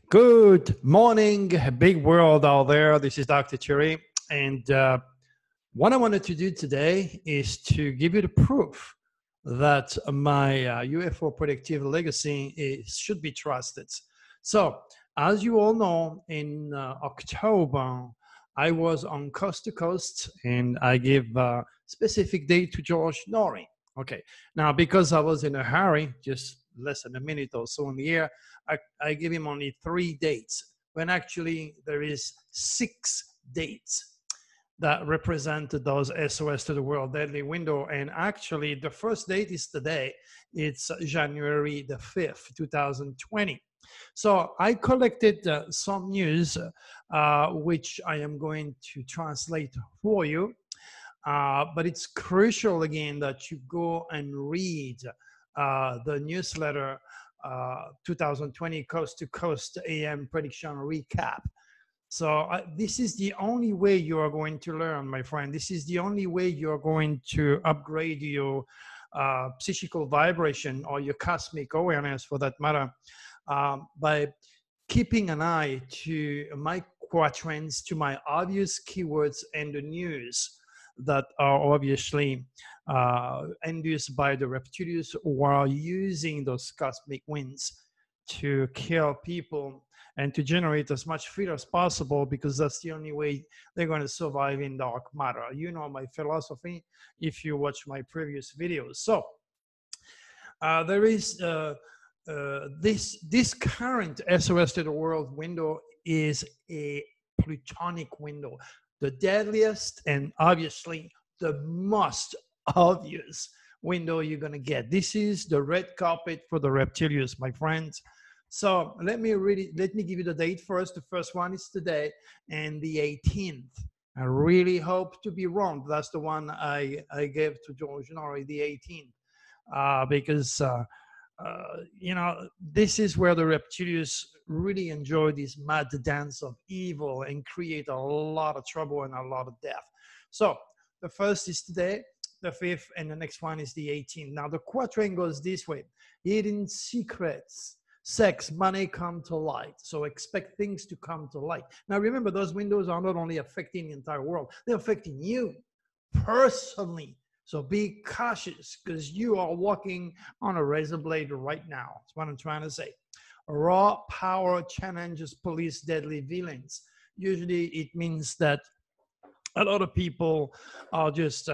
Good morning, big world out there. This is Dr. Thierry. And what I wanted to do today is to give you the proof that my UFO predictive legacy should be trusted. So, as you all know, in October, I was on Coast to Coast and I gave a specific date to George Norrie. Okay, now because I was in a hurry, just less than a minute or so in the air, I give him only 3 dates, when actually there is 6 dates that represent those SOS to the world deadly window. And actually, the first date is today. It's January the 5th, 2020. So I collected some news, which I am going to translate for you. But it's crucial, again, that you go and read the newsletter 2020 Coast to Coast AM Prediction Recap. So this is the only way you are going to learn, my friend. This is the only way you're going to upgrade your psychical vibration or your cosmic awareness, for that matter, by keeping an eye to my quatrains, to my obvious keywords and the news that are obviously induced by the reptilians who are using those cosmic winds to kill people and to generate as much fear as possible, because that's the only way they're going to survive in dark matter. You know my philosophy if you watch my previous videos. So there is this current SOS to the world window is a plutonic window, the deadliest and obviously the most obvious window you're going to get. This is the red carpet for the reptilians, my friends. So let me give you the date first. The first one is today, and the 18th. I really hope to be wrong. That's the one I gave to George Norrie, the 18th, because you know, this is where the reptilians really enjoy this mad dance of evil and create a lot of trouble and a lot of death. So the first is today, the 5th, and the next one is the 18th. Now the quatrain goes this way: hidden secrets, sex, money come to light. So expect things to come to light. Now remember, those windows are not only affecting the entire world, they're affecting you personally. So be cautious, because you are walking on a razor blade right now. That's what I'm trying to say. Raw power challenges police deadly villains. Usually it means that a lot of people are just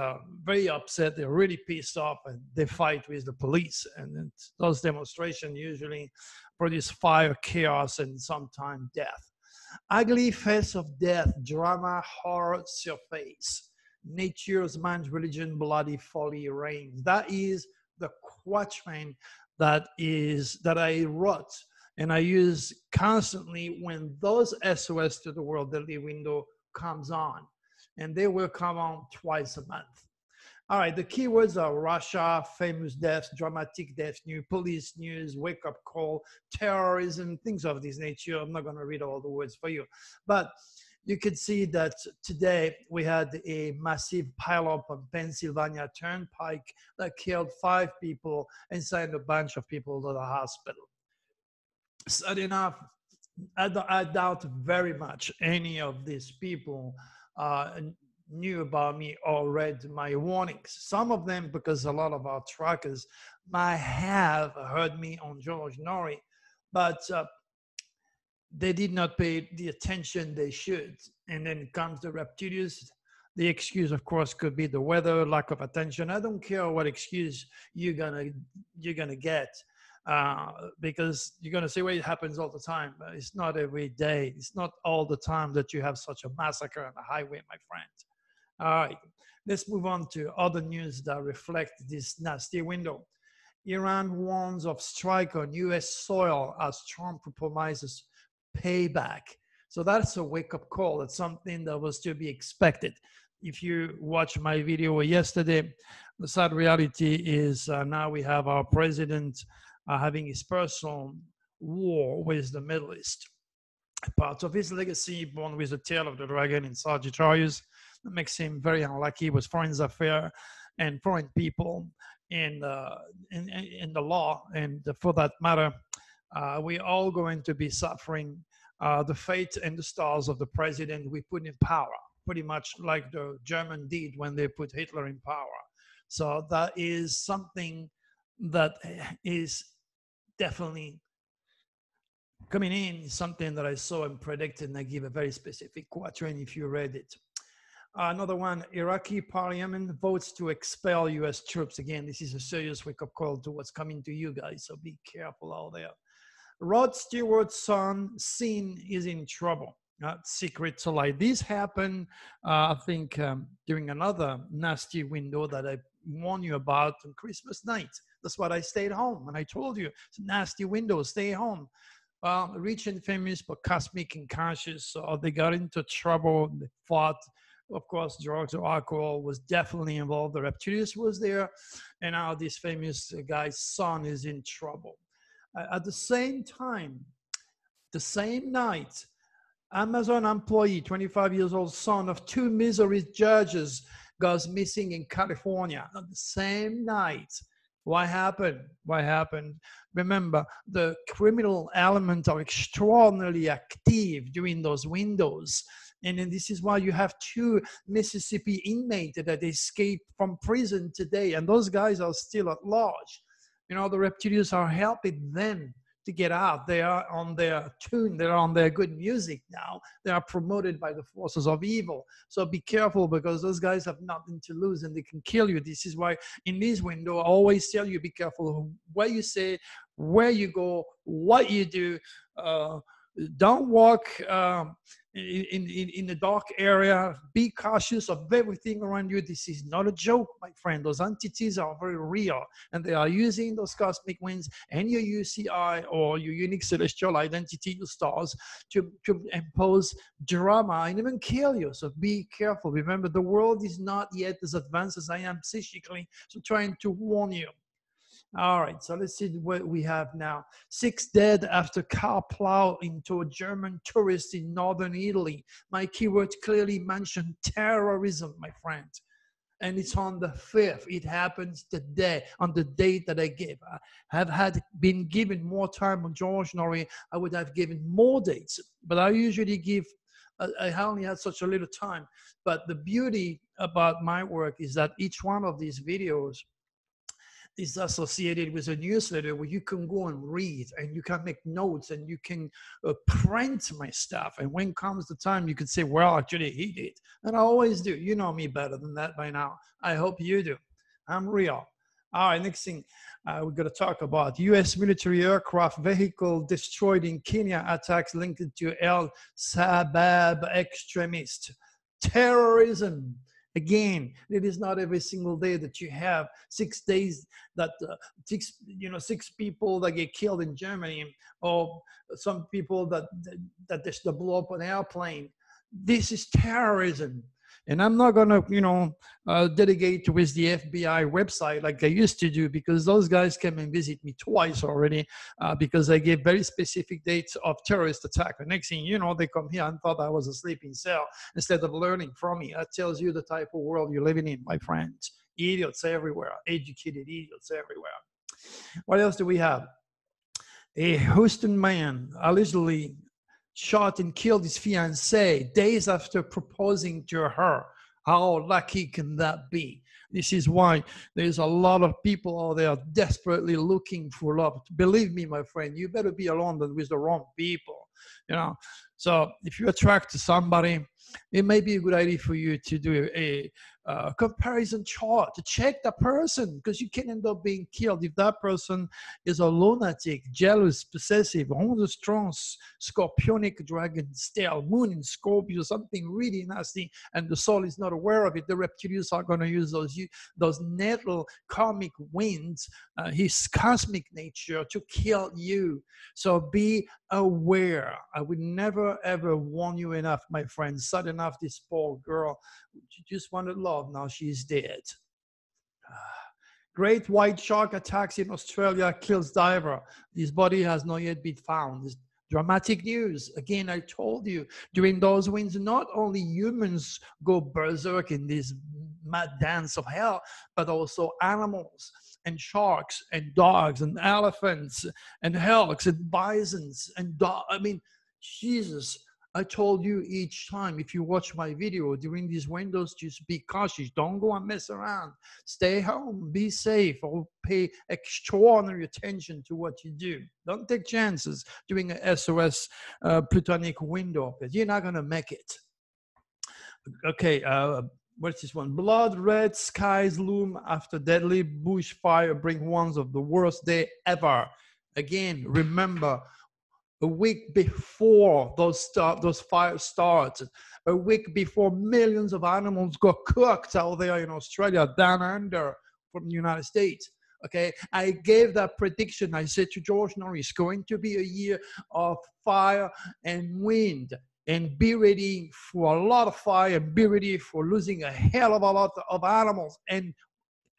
very upset. They're really pissed off and they fight with the police. And those demonstrations usually produce fire, chaos, and sometimes death. Ugly face of death, drama, horror, surface. Nature's man's religion, bloody folly reigns. That is the quatrain that I wrote and I use constantly when those SOS to the world deadly window comes on. And they will come on twice a month. All right, the keywords are Russia, famous deaths, dramatic death news, police news, wake-up call, terrorism, things of this nature. I'm not going to read all the words for you. But you can see that today we had a massive pileup on Pennsylvania Turnpike that killed 5 people and sent a bunch of people to the hospital. Sad enough, I doubt very much any of these people knew about me or read my warnings. Some of them, because a lot of our truckers might have heard me on George Norrie, but they did not pay the attention they should. And then comes the reptilians. The excuse, of course, could be the weather, lack of attention. I don't care what excuse you're gonna get, because you're gonna say, well, it happens all the time. But it's not every day. It's not all the time that you have such a massacre on the highway, my friend. All right, let's move on to other news that reflect this nasty window. Iran warns of strike on U.S. soil as Trump promises payback. So that's a wake-up call. That's something that was to be expected. If you watch my video yesterday, the sad reality is now we have our president having his personal war with the Middle East. Part of his legacy, born with the tail of the dragon in Sagittarius, that makes him very unlucky with foreign affairs and foreign people in the law. And for that matter, we're all going to be suffering the fate and the stars of the president we put in power, pretty much like the German did when they put Hitler in power. So that is something that is definitely coming in, something that I saw and predicted, and I give a very specific quatrain if you read it. Another one, Iraqi parliament votes to expel US troops. Again, this is a serious wake-up call to what's coming to you guys, so be careful out there. Rod Stewart's son, Sean, is in trouble. Secret to light. This happened, I think, during another nasty window that I warned you about on Christmas night. That's why I stayed home, and I told you, it's a nasty window, stay home. Rich and famous, but cosmic and conscious, so they got into trouble, they fought. Of course, drugs or alcohol was definitely involved. The Reptilius was there, and now this famous guy's son is in trouble. At the same time, the same night, Amazon employee, 25 years old son of two Missouri judges, goes missing in California. On the same night. What happened? What happened? Remember, the criminal elements are extraordinarily active during those windows. And then this is why you have two Mississippi inmates that escaped from prison today. And those guys are still at large. You know, the Reptilians are helping them to get out. They are on their tune. They're on their good music now. They are promoted by the forces of evil. So be careful, because those guys have nothing to lose and they can kill you. This is why in this window, I always tell you, be careful what you say, where you go, what you do. Don't walk in the dark area. Be cautious of everything around you. This is not a joke, my friend. Those entities are very real, and they are using those cosmic winds and your UCI or your unique celestial identity, your stars, to impose drama and even kill you. So be careful. Remember, the world is not yet as advanced as I am psychically, so trying to warn you. All right, so let's see what we have now. 6 dead after car plow into a German tourist in northern Italy. My keyword clearly mentioned terrorism, my friend. And it's on the 5th. It happens today, on the date that I gave. I have been given more time on George Norrie. I would have given more dates, but I usually give, I only had such a little time. But the beauty about my work is that each one of these videos is associated with a newsletter where you can go and read and you can make notes and you can print my stuff. And when comes the time, you can say, well, actually, he did. And I always do. You know me better than that by now. I hope you do. I'm real. All right, next thing we're going to talk about. U.S. military aircraft vehicle destroyed in Kenya, attacks linked to El Sabab extremists. Terrorism. Again, it is not every single day that you have 6 days that 6 people that get killed in Germany, or some people that just blow up an airplane. This is terrorism. And I'm not going to, delegate with the FBI website like I used to do, because those guys came and visit me twice already because I gave very specific dates of terrorist attack. The next thing you know, they come here and thought I was a sleeping cell instead of learning from me. That tells you the type of world you're living in, my friends. Idiots everywhere, educated idiots everywhere. What else do we have? A Houston man allegedly shot and killed his fiancée days after proposing to her. How lucky can that be? This is why there's a lot of people out there desperately looking for love. Believe me, my friend, you better be alone than with the wrong people. So if you attract to somebody, it may be a good idea for you to do a comparison chart to check the person, because you can end up being killed if that person is a lunatic, jealous, possessive, on the strong scorpionic dragon style, moon in Scorpio, something really nasty, and the soul is not aware of it. The reptilians are going to use those nettle karmic winds, his cosmic nature, to kill you. So be aware. I would never ever warn you enough, my friend. Sad enough, this poor girl, she just wanted love. Now she's dead. Great white shark attacks in Australia, kills diver. This body has not yet been found. This dramatic news. Again, I told you, during those winds, not only humans go berserk in this mad dance of hell, but also animals. and sharks and dogs and elephants and elks and bisons and I mean, Jesus, I told you each time, if you watch my video during these windows, just be cautious. Don't go and mess around. Stay home, be safe, or pay extraordinary attention to what you do. Don't take chances doing a SOS plutonic window, because you're not going to make it. Okay, what's this one? Blood red skies loom after deadly bushfire bring one of the worst day ever. Again, remember, a week before those fires started, a week before millions of animals got cooked out there in Australia, down under from the United States. Okay, I gave that prediction. I said to George Norrie, it's going to be a year of fire and wind. And be ready for a lot of fire, be ready for losing a hell of a lot of animals. And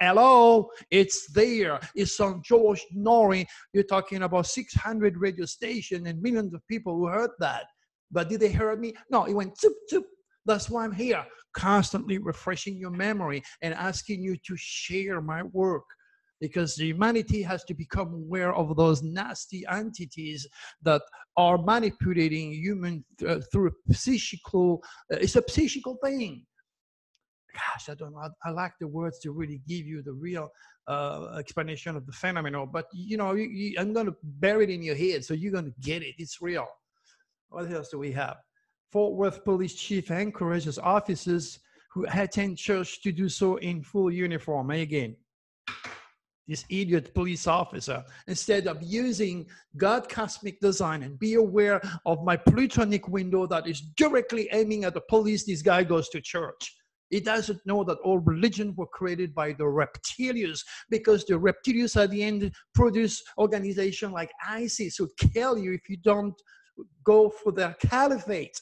hello, it's there. It's on George Norrie. You're talking about 600 radio stations and millions of people who heard that. But did they hear me? No, it went zoop, zoop. That's why I'm here, constantly refreshing your memory and asking you to share my work. Because humanity has to become aware of those nasty entities that are manipulating humans through a psychical, it's a psychical thing. Gosh, I don't know. I lack the words to really give you the real explanation of the phenomenon. But, you know, I'm going to bury it in your head, so you're going to get it. It's real. What else do we have? Fort Worth Police Chief encourages officers who attend church to do so in full uniform. Again, this idiot police officer, instead of using God cosmic design and be aware of my plutonic window that is directly aiming at the police, this guy goes to church. He doesn't know that all religions were created by the reptilians, because the reptilians at the end produce organizations like ISIS who kill you if you don't go for their caliphate.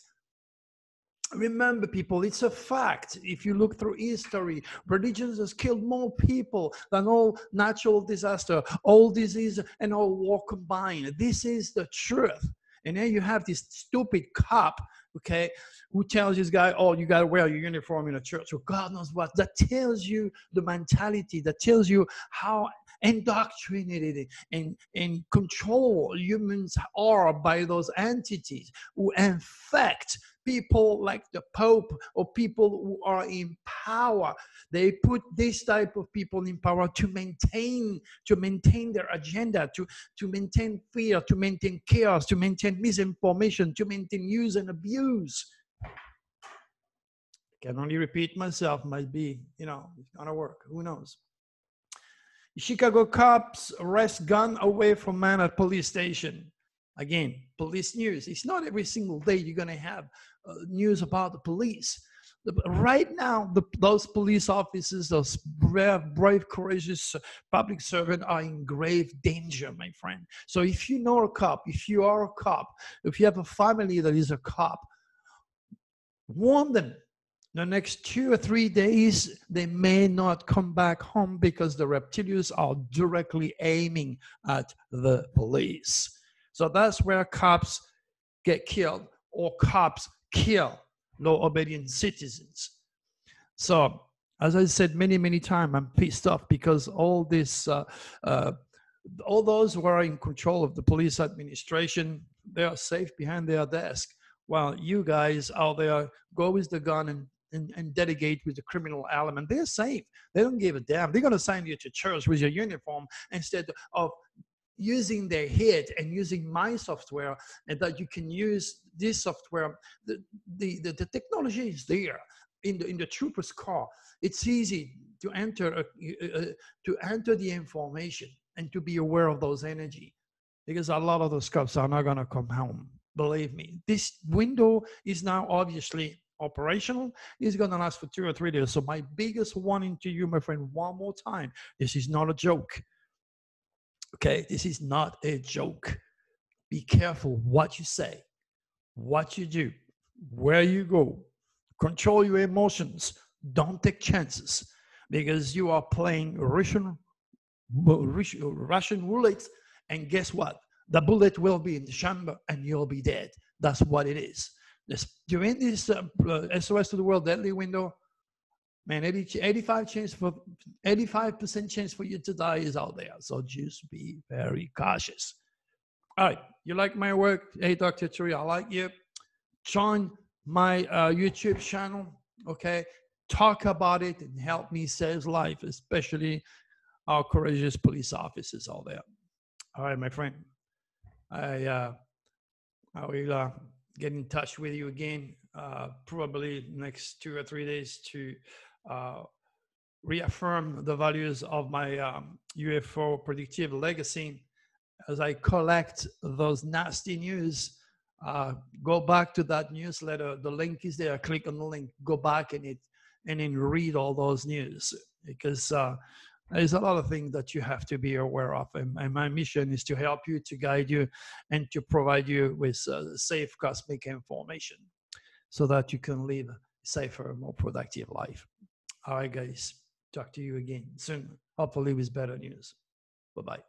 Remember, people, it's a fact. If you look through history, religions has killed more people than all natural disaster, all disease, and all war combined. This is the truth. And then you have this stupid cop, okay, who tells this guy, oh, you got to wear your uniform in a church, or God knows what. That tells you the mentality, that tells you how indoctrinated and controlled humans are by those entities who infect people like the Pope or people who are in power. They put this type of people in power to maintain their agenda, to maintain fear, to maintain chaos, to maintain misinformation, to maintain use and abuse. I can only repeat myself, might be, you know, it's gonna work, who knows. Chicago cops arrest gun away from man at police station. Again, police news. It's not every single day you're going to have news about the police. Right now, those police officers, those brave, courageous public servants are in grave danger, my friend. So if you know a cop, if you are a cop, if you have a family that is a cop, warn them. The next 2 or 3 days, they may not come back home because the reptilians are directly aiming at the police. So that's where cops get killed, or cops kill law-obedient citizens. So, as I said many times, I'm pissed off because all this, all those who are in control of the police administration, they are safe behind their desk. While you guys out there go with the gun and delegate with the criminal element, they're safe. They don't give a damn. They're going to send you to church with your uniform instead of using their head and using my software, and that you can use this software. The technology is there in the trooper's car. It's easy to enter the information and to be aware of those energy, because a lot of those cops are not going to come home. Believe me, this window is now obviously operational. It's going to last for 2 or 3 days. So my biggest warning to you, my friend, one more time, this is not a joke. Okay, this is not a joke. Be careful what you say, what you do, where you go. Control your emotions. Don't take chances, because you are playing Russian roulette, and guess what? The bullet will be in the chamber and you'll be dead. That's what it is. During this SOS to the World Deadly Window, Man, 85% chance for you to die is out there. So just be very cautious. All right. You like my work? Hey, Dr. Turi, I like you. Join my YouTube channel. Okay. Talk about it and help me save life, especially our courageous police officers out there. All right, my friend. I will get in touch with you again, probably next 2 or 3 days to reaffirm the values of my UFO predictive legacy. As I collect those nasty news, go back to that newsletter. The link is there. Click on the link. Go back and then read all those news, because there's a lot of things that you have to be aware of. And my mission is to help you, to guide you, and to provide you with safe cosmic information so that you can live a safer, more productive life. All right, guys. Talk to you again soon, hopefully with better news. Bye-bye.